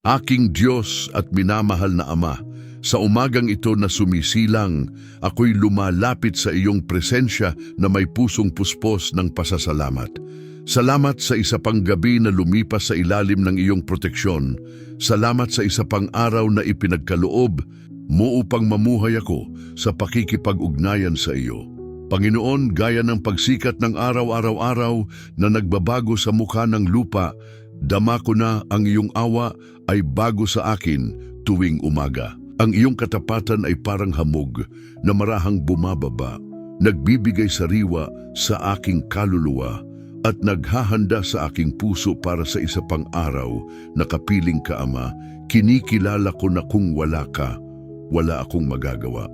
Aking Diyos at minamahal na Ama, sa umagang ito na sumisilang, ako'y lumalapit sa iyong presensya na may pusong puspos ng pasasalamat. Salamat sa isa pang gabi na lumipas sa ilalim ng iyong proteksyon. Salamat sa isa pang araw na ipinagkaloob mo upang mamuhay ako sa pakikipag-ugnayan sa iyo. Panginoon, gaya ng pagsikat ng araw-araw na nagbabago sa mukha ng lupa, dama ko na ang iyong awa ay bago sa akin tuwing umaga. Ang iyong katapatan ay parang hamog na marahang bumababa, nagbibigay sariwa sa aking kaluluwa at naghahanda sa aking puso para sa isa pang araw na kapiling ka, Ama. Kinikilala ko na kung wala ka, wala akong magagawa.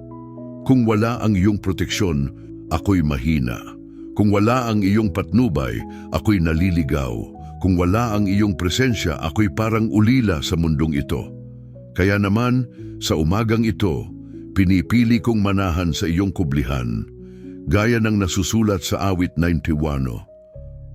Kung wala ang iyong proteksyon, ako'y mahina. Kung wala ang iyong patnubay, ako'y naliligaw. Kung wala ang iyong presensya, ako'y parang ulila sa mundong ito. Kaya naman, sa umagang ito, pinipili kong manahan sa iyong kublihan, gaya ng nasusulat sa awit 91.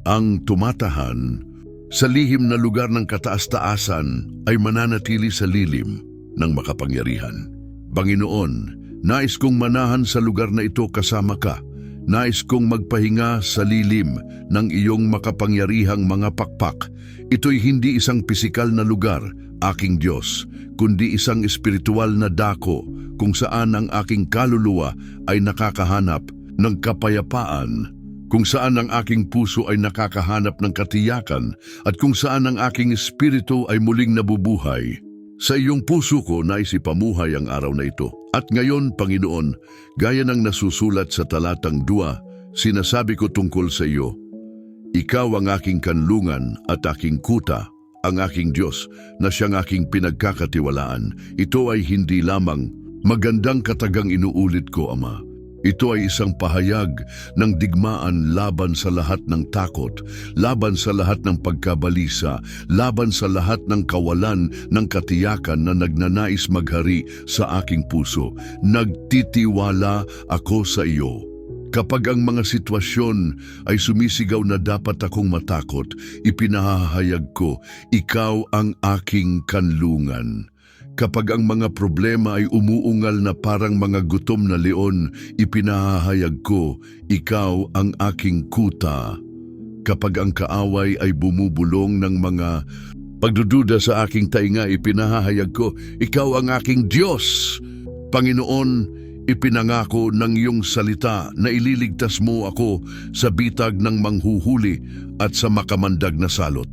Ang tumatahan sa lihim na lugar ng kataas-taasan ay mananatili sa lilim ng makapangyarihan. Panginoon, nais kong manahan sa lugar na ito kasama ka. Nais kong magpahinga sa lilim ng iyong makapangyarihang mga pakpak. Ito'y hindi isang pisikal na lugar, aking Diyos, kundi isang espiritual na dako kung saan ang aking kaluluwa ay nakakahanap ng kapayapaan, kung saan ang aking puso ay nakakahanap ng katiyakan, at kung saan ang aking espiritu ay muling nabubuhay. Sa iyong puso ko nais ipamuhay ang araw na ito. At ngayon, Panginoon, gaya ng nasusulat sa talatang 2, sinasabi ko tungkol sa iyo, Ikaw ang aking kanlungan at aking kuta, ang aking Diyos na siyang aking pinagkakatiwalaan. Ito ay hindi lamang magandang katagang inuulit ko, Ama. Ito ay isang pahayag ng digmaan laban sa lahat ng takot, laban sa lahat ng pagkabalisa, laban sa lahat ng kawalan ng katiyakan na nagnanais maghari sa aking puso. Nagtitiwala ako sa iyo. Kapag ang mga sitwasyon ay sumisigaw na dapat akong matakot, ipinahahayag ko, ikaw ang aking kanlungan. Kapag ang mga problema ay umuungal na parang mga gutom na leon, ipinahahayag ko, ikaw ang aking kuta. Kapag ang kaaway ay bumubulong ng mga pagdududa sa aking tainga, ipinahahayag ko, ikaw ang aking Diyos. Panginoon, ipinangako ng iyong salita na ililigtas mo ako sa bitag ng manghuhuli at sa makamandag na salot.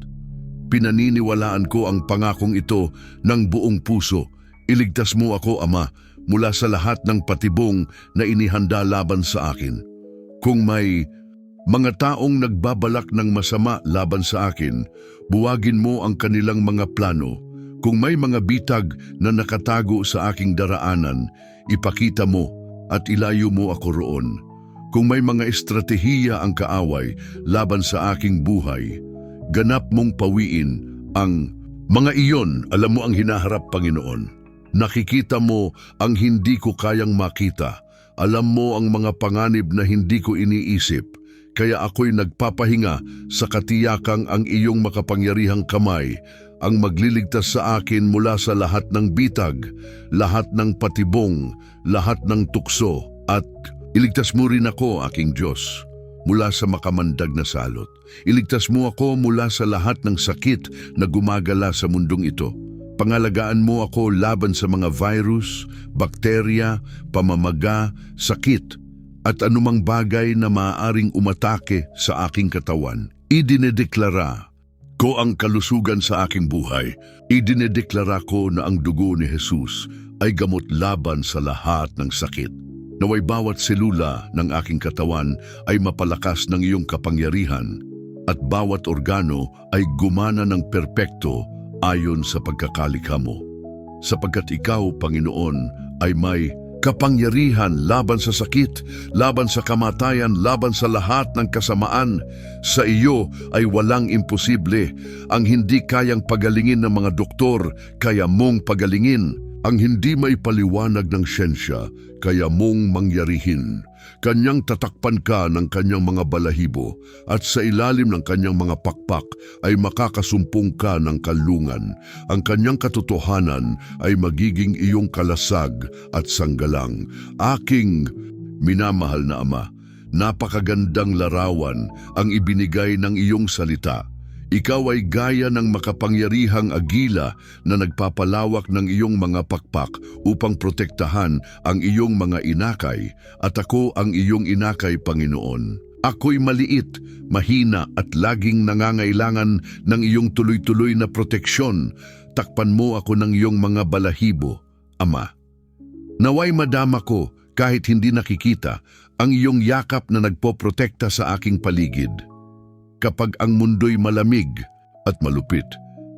Pinaniniwalaan ko ang pangakong ito ng buong puso. Iligtas mo ako, Ama, mula sa lahat ng patibong na inihanda laban sa akin. Kung may mga taong nagbabalak ng masama laban sa akin, buwagin mo ang kanilang mga plano. Kung may mga bitag na nakatago sa aking daraanan, ipakita mo at ilayo mo ako roon. Kung may mga estratehiya ang kaaway laban sa aking buhay, ganap mong pawiin ang mga iyon. Alam mo ang hinaharap, Panginoon. Nakikita mo ang hindi ko kayang makita. Alam mo ang mga panganib na hindi ko iniisip. Kaya ako'y nagpapahinga sa katiyakang ang iyong makapangyarihang kamay ang magliligtas sa akin mula sa lahat ng bitag, lahat ng patibong, lahat ng tukso, at iligtas mo rin ako, aking Diyos, mula sa makamandag na salot. Iligtas mo ako mula sa lahat ng sakit na gumagala sa mundong ito. Pangalagaan mo ako laban sa mga virus, bakterya, pamamaga, sakit, at anumang bagay na maaaring umatake sa aking katawan. Idinedeklara ko ang kalusugan sa aking buhay. Idinedeklara ko na ang dugo ni Jesus ay gamot laban sa lahat ng sakit. Naway bawat selula ng aking katawan ay mapalakas ng iyong kapangyarihan at bawat organo ay gumana ng perpekto ayon sa pagkakalikha mo. Sapagkat ikaw, Panginoon, ay may kapangyarihan laban sa sakit, laban sa kamatayan, laban sa lahat ng kasamaan. Sa iyo ay walang imposible. Ang hindi kayang pagalingin ng mga doktor, kaya mong pagalingin. Ang hindi may paliwanag ng siyensya, kaya mong mangyarihin. Kanyang tatakpan ka ng kanyang mga balahibo at sa ilalim ng kanyang mga pakpak ay makakasumpong ka ng kalungan. Ang kanyang katotohanan ay magiging iyong kalasag at sanggalang. Aking minamahal na Ama, napakagandang larawan ang ibinigay ng iyong salita. Ikaw ay gaya ng makapangyarihang agila na nagpapalawak ng iyong mga pakpak upang protektahan ang iyong mga inakay, at ako ang iyong inakay, Panginoon. Ako'y maliit, mahina at laging nangangailangan ng iyong tuloy-tuloy na proteksyon. Takpan mo ako ng iyong mga balahibo, Ama. Naway madama ko kahit hindi nakikita ang iyong yakap na nagpoprotekta sa aking paligid. Kapag ang mundo'y malamig at malupit,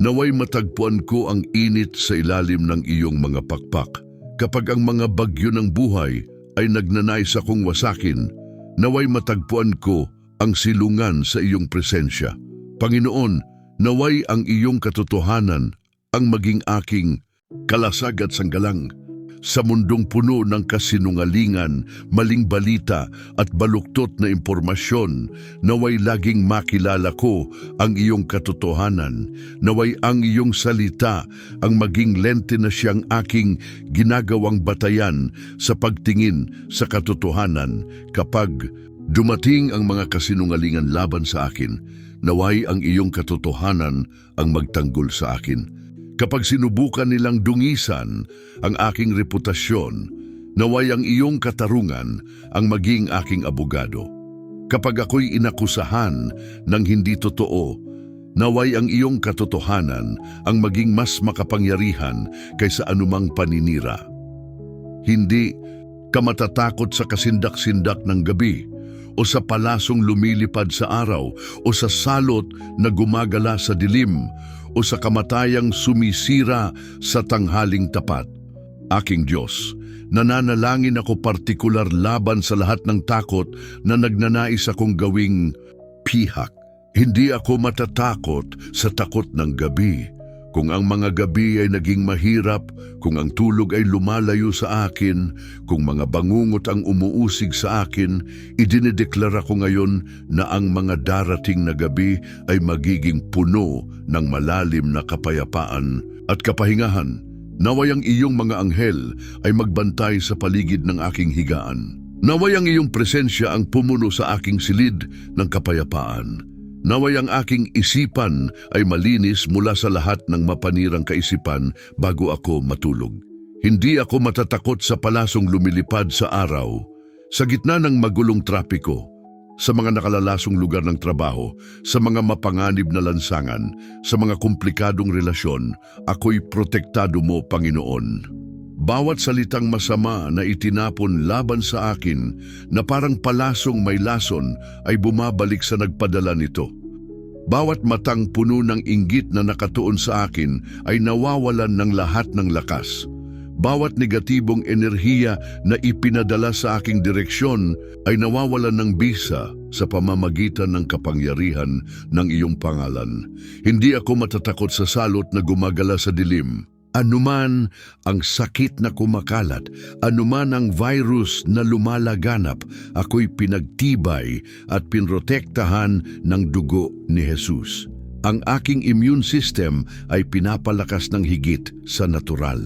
naway matagpuan ko ang init sa ilalim ng iyong mga pakpak. Kapag ang mga bagyo ng buhay ay nagnanais akong wasakin, naway matagpuan ko ang silungan sa iyong presensya. Panginoon, naway ang iyong katotohanan ang maging aking kalasag at sanggalang. Sa mundong puno ng kasinungalingan, maling balita at baluktot na impormasyon, naway laging makilala ko ang iyong katotohanan. Naway ang iyong salita ang maging lente na siyang aking ginagawang batayan sa pagtingin sa katotohanan. Kapag dumating ang mga kasinungalingan laban sa akin, naway ang iyong katotohanan ang magtanggol sa akin. Kapag sinubukan nilang dungisan ang aking reputasyon, naway ang iyong katarungan ang maging aking abogado. Kapag ako'y inakusahan ng hindi totoo, naway ang iyong katotohanan ang maging mas makapangyarihan kaysa anumang paninira. Hindi ka matatakot sa kasindak-sindak ng gabi, o sa palasong lumilipad sa araw, o sa salot na gumagala sa dilim, o sa kamatayang sumisira sa tanghaling tapat. Aking Diyos, nananalangin ako partikular laban sa lahat ng takot na nagnanais akong gawing pihak. Hindi ako matatakot sa takot ng gabi. Kung ang mga gabi ay naging mahirap, kung ang tulog ay lumalayo sa akin, kung mga bangungot ang umuusig sa akin, idinideklara ko ngayon na ang mga darating na gabi ay magiging puno ng malalim na kapayapaan at kapahingahan. Naway ang iyong mga anghel ay magbantay sa paligid ng aking higaan. Naway ang iyong presensya ang pumuno sa aking silid ng kapayapaan. Naway ang aking isipan ay malinis mula sa lahat ng mapanirang kaisipan bago ako matulog. Hindi ako matatakot sa palasong lumilipad sa araw, sa gitna ng magulong trapiko, sa mga nakalalasong lugar ng trabaho, sa mga mapanganib na lansangan, sa mga komplikadong relasyon. Ako'y protektado mo, Panginoon. Bawat salitang masama na itinapon laban sa akin na parang palasong may lason ay bumabalik sa nagpadala nito. Bawat matang puno ng inggit na nakatuon sa akin ay nawawalan ng lahat ng lakas. Bawat negatibong enerhiya na ipinadala sa aking direksyon ay nawawalan ng bisa sa pamamagitan ng kapangyarihan ng iyong pangalan. Hindi ako matatakot sa salot na gumagala sa dilim. Anuman ang sakit na kumakalat, anuman ang virus na lumalaganap, ako'y pinagtibay at pinrotektahan ng dugo ni Jesus. Ang aking immune system ay pinapalakas ng higit sa natural.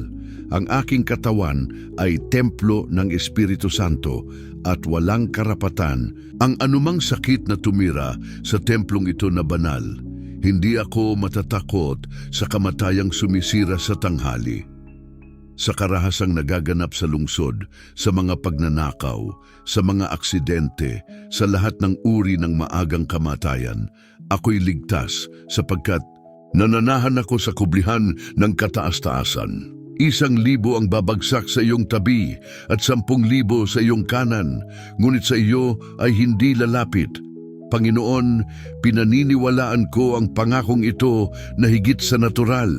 Ang aking katawan ay templo ng Espiritu Santo at walang karapatan ang anumang sakit na tumira sa templong ito na banal. Hindi ako matatakot sa kamatayang sumisira sa tanghali, sa karahasang nagaganap sa lungsod, sa mga pagnanakaw, sa mga aksidente, sa lahat ng uri ng maagang kamatayan. Ako'y ligtas sapagkat nananahan ako sa kublihan ng kataas-taasan. 1,000 ang babagsak sa iyong tabi at 10,000 sa iyong kanan, ngunit sa iyo ay hindi lalapit. Panginoon, pinaniniwalaan ko ang pangakong ito na higit sa natural.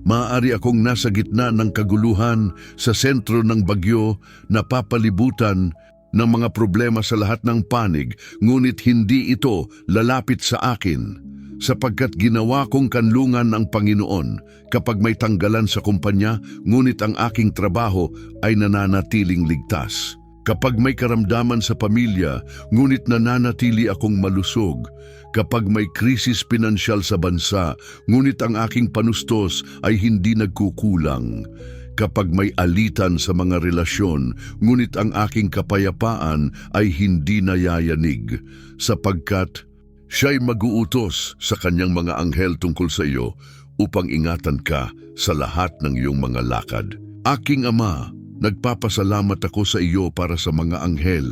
Maaari akong nasa gitna ng kaguluhan, sa sentro ng bagyo, napapalibutan ng mga problema sa lahat ng panig, ngunit hindi ito lalapit sa akin. Sapagkat ginawa kong kanlungan ang Panginoon kapag may tanggalan sa kumpanya, ngunit ang aking trabaho ay nananatiling ligtas. Kapag may karamdaman sa pamilya, ngunit nananatili akong malusog. Kapag may krisis pinansyal sa bansa, ngunit ang aking panustos ay hindi nagkukulang. Kapag may alitan sa mga relasyon, ngunit ang aking kapayapaan ay hindi nayayanig. Sapagkat siya'y mag-uutos sa kanyang mga anghel tungkol sa iyo upang ingatan ka sa lahat ng iyong mga lakad. Aking Ama, nagpapasalamat ako sa iyo para sa mga anghel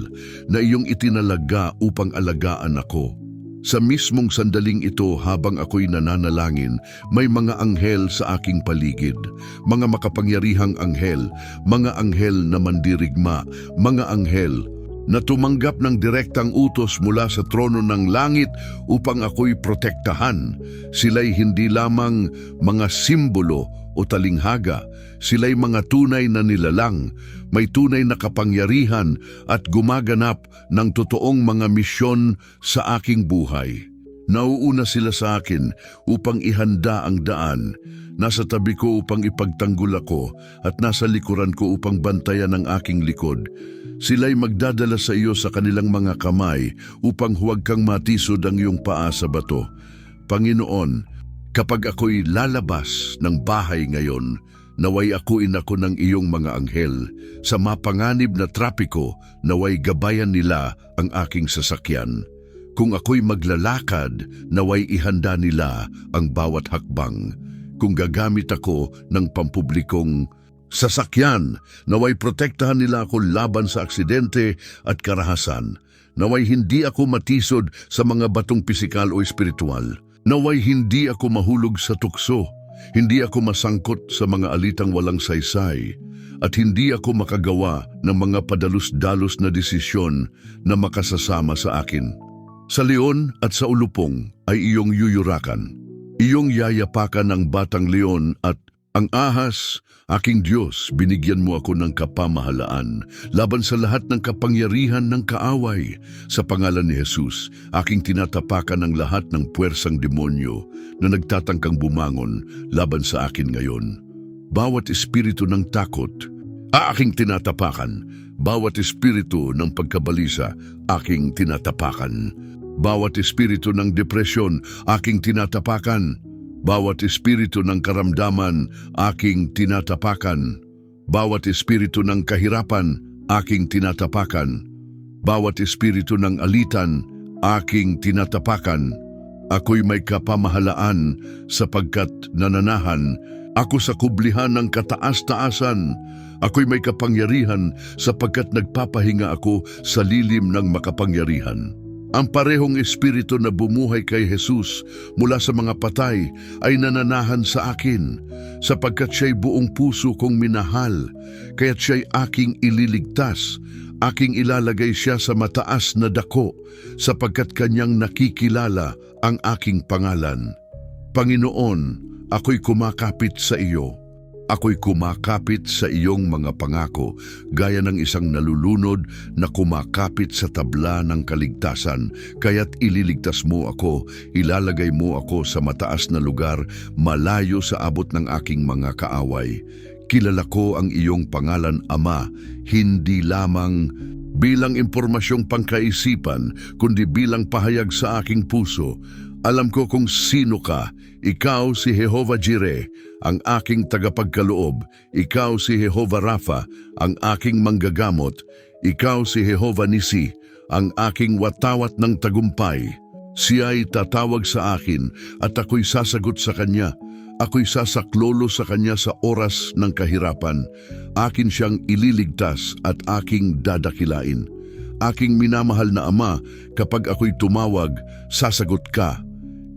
na iyong itinalaga upang alagaan ako. Sa mismong sandaling ito habang ako'y nananalangin, may mga anghel sa aking paligid. Mga makapangyarihang anghel, mga anghel na mandirigma, mga anghel na tumanggap ng direktang utos mula sa trono ng langit upang ako'y protektahan. Sila'y hindi lamang mga simbolo o talinghaga, sila'y mga tunay na nilalang, may tunay na kapangyarihan at gumaganap ng totoong mga misyon sa aking buhay. Nauuna sila sa akin upang ihanda ang daan, nasa tabi ko upang ipagtanggol ako at nasa likuran ko upang bantayan ang aking likod. Sila'y magdadala sa iyo sa kanilang mga kamay upang huwag kang matisod ang iyong paa sa bato. Panginoon, kapag ako'y lalabas ng bahay ngayon, naway akuin ako ng iyong mga anghel. Sa mapanganib na trapiko, naway gabayan nila ang aking sasakyan. Kung ako'y maglalakad, naway ihanda nila ang bawat hakbang. Kung gagamit ako ng pampublikong sasakyan, naway protektahan nila ako laban sa aksidente at karahasan. Naway hindi ako matisod sa mga batong pisikal o espiritual. Naway hindi ako mahulog sa tukso, hindi ako masangkot sa mga alitang walang saysay, at hindi ako makagawa ng mga padalos-dalos na desisyon na makasasama sa akin. Sa leon at sa ulupong ay iyong yuyurakan. Iyong yayapakan ang batang leon at ang ahas, aking Diyos, binigyan mo ako ng kapamahalaan laban sa lahat ng kapangyarihan ng kaaway. Sa pangalan ni Jesus, aking tinatapakan ang lahat ng puwersang demonyo na nagtatangkang bumangon laban sa akin ngayon. Bawat espiritu ng takot, aking tinatapakan. Bawat espiritu ng pagkabalisa, aking tinatapakan. Bawat espiritu ng depresyon, aking tinatapakan. Bawat espiritu ng karamdaman, aking tinatapakan. Bawat espiritu ng kahirapan, aking tinatapakan. Bawat espiritu ng alitan, aking tinatapakan. Ako'y may kapamahalaan sapagkat nananahan ako sa kublihan ng kataas-taasan. Ako'y may kapangyarihan sapagkat nagpapahinga ako sa lilim ng makapangyarihan. Ang parehong espiritu na bumuhay kay Jesus mula sa mga patay ay nananahan sa akin, sapagkat siya'y buong puso kong minahal, kaya't siya'y aking ililigtas, aking ilalagay siya sa mataas na dako, sapagkat kanyang nakikilala ang aking pangalan. Panginoon, ako'y kumakapit sa iyo. Ako'y kumakapit sa iyong mga pangako, gaya ng isang nalulunod na kumakapit sa tabla ng kaligtasan. Kaya't ililigtas mo ako, ilalagay mo ako sa mataas na lugar, malayo sa abot ng aking mga kaaway. Kilala ko ang iyong pangalan, Ama, hindi lamang bilang impormasyong pangkaisipan, kundi bilang pahayag sa aking puso. Alam ko kung sino ka. Ikaw si Jehovah Jireh, ang aking tagapagkaloob. Ikaw si Jehovah Rapha, ang aking manggagamot. Ikaw si Jehovah Nisi, ang aking watawat ng tagumpay. Siya'y tatawag sa akin at ako'y sasagot sa kanya. Ako'y sasaklolo sa kanya sa oras ng kahirapan. Akin siyang ililigtas at aking dadakilain. Aking minamahal na Ama, kapag ako'y tumawag, sasagot ka.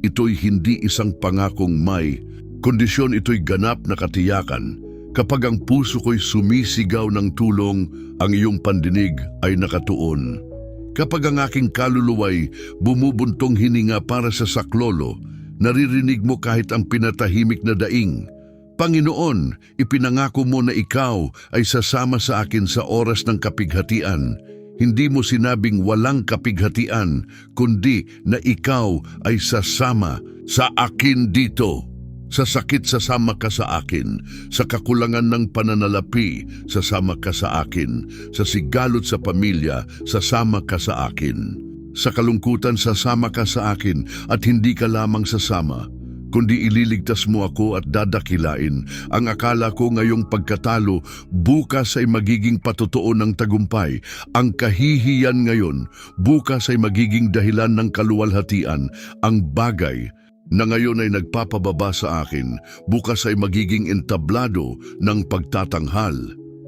Ito'y hindi isang pangakong may kondisyon, ito'y ganap na katiyakan. Kapag ang puso ko'y sumisigaw ng tulong, ang iyong pandinig ay nakatuon. Kapag ang aking kaluluwa'y bumubuntong hininga para sa saklolo, naririnig mo kahit ang pinatahimik na daing. Panginoon, ipinangako mo na ikaw ay sasama sa akin sa oras ng kapighatian. Hindi mo sinabing walang kapighatian, kundi na ikaw ay sasama sa akin dito. Sa sakit, sasama ka sa akin. Sa kakulangan ng pananalapi, sasama ka sa akin. Sa sigalot sa pamilya, sasama ka sa akin. Sa kalungkutan, sasama ka sa akin at hindi ka lamang sasama, kundi ililigtas mo ako at dadakilain. Ang akala ko ngayong pagkatalo, bukas ay magiging patotoo ng tagumpay. Ang kahihiyan ngayon, bukas ay magiging dahilan ng kaluwalhatian. Ang bagay na ngayon ay nagpapababa sa akin, bukas ay magiging entablado ng pagtatanghal.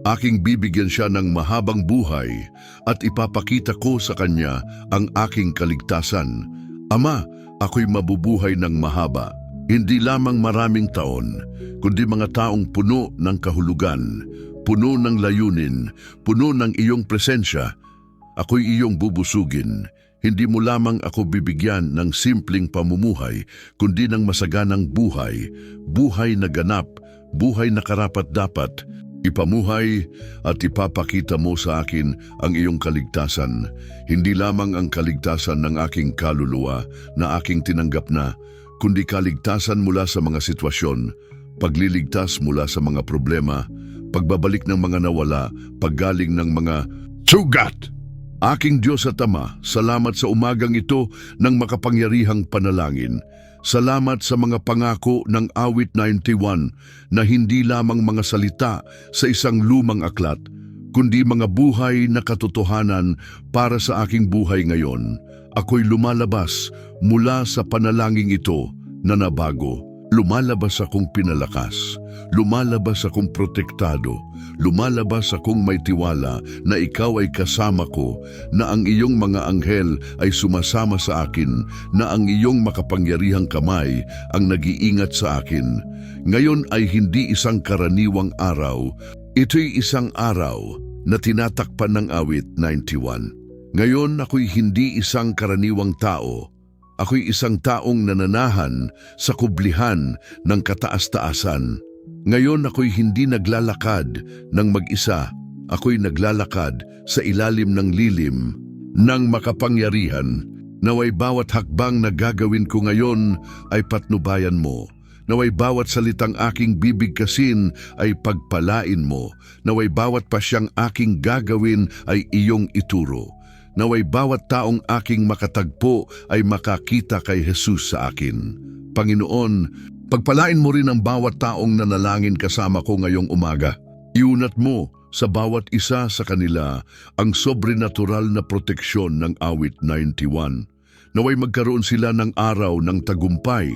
Aking bibigyan siya ng mahabang buhay at ipapakita ko sa kanya ang aking kaligtasan. Ama, ako'y mabubuhay ng mahaba. Hindi lamang maraming taon, kundi mga taong puno ng kahulugan, puno ng layunin, puno ng iyong presensya. Ako'y iyong bubusugin. Hindi mo lamang ako bibigyan ng simpleng pamumuhay, kundi ng masaganang buhay, buhay na ganap, buhay na karapat-dapat. Ipamuhay at ipapakita mo sa akin ang iyong kaligtasan, hindi lamang ang kaligtasan ng aking kaluluwa na aking tinanggap na, kundi kaligtasan mula sa mga sitwasyon, pagliligtas mula sa mga problema, pagbabalik ng mga nawala, paggaling ng mga sugat. Aking Diyos at Ama, salamat sa umagang ito ng makapangyarihang panalangin. Salamat sa mga pangako ng awit 91 na hindi lamang mga salita sa isang lumang aklat, kundi mga buhay na katotohanan para sa aking buhay ngayon. Ako'y lumalabas mula sa panalangin ito na nabago. Lumalabas akong pinalakas, lumalabas akong protektado, lumalabas akong may tiwala na ikaw ay kasama ko, na ang iyong mga anghel ay sumasama sa akin, na ang iyong makapangyarihang kamay ang nag-iingat sa akin. Ngayon ay hindi isang karaniwang araw, ito'y isang araw na tinatakpan ng awit 91. Ngayon ako'y hindi isang karaniwang tao. Ako'y isang taong nananahan sa kublihan ng kataas-taasan. Ngayon ako'y hindi naglalakad ng mag-isa. Ako'y naglalakad sa ilalim ng lilim ng makapangyarihan. Naway bawat hakbang na gagawin ko ngayon ay patnubayan mo. Naway bawat salitang aking bibigkasin ay pagpalain mo. Naway bawat pasyang aking gagawin ay iyong ituro. Naway bawat taong aking makatagpo ay makakita kay Jesus sa akin. Panginoon, pagpalain mo rin ang bawat taong nanalangin kasama ko ngayong umaga. Iunat mo sa bawat isa sa kanila ang sobrenatural na proteksyon ng awit 91. Naway magkaroon sila ng araw ng tagumpay,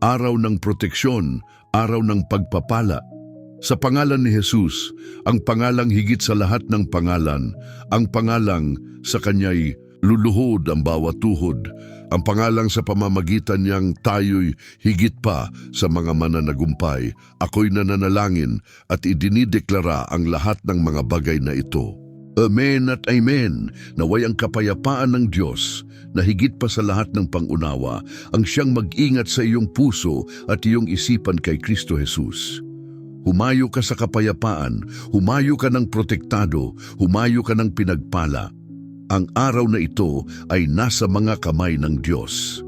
araw ng proteksyon, araw ng pagpapala. Sa pangalan ni Jesus, ang pangalang higit sa lahat ng pangalan, ang pangalang sa kanya'y luluhod ang bawat tuhod, ang pangalang sa pamamagitan niyang tayo'y higit pa sa mga mananagumpay. Ako'y nananalangin at idinideklara ang lahat ng mga bagay na ito. Amen at amen. Naway ang kapayapaan ng Diyos na higit pa sa lahat ng pangunawa ang siyang mag-ingat sa iyong puso at iyong isipan kay Kristo Jesus. Humayo ka sa kapayapaan, humayo ka ng protektado, humayo ka ng pinagpala. Ang araw na ito ay nasa mga kamay ng Diyos.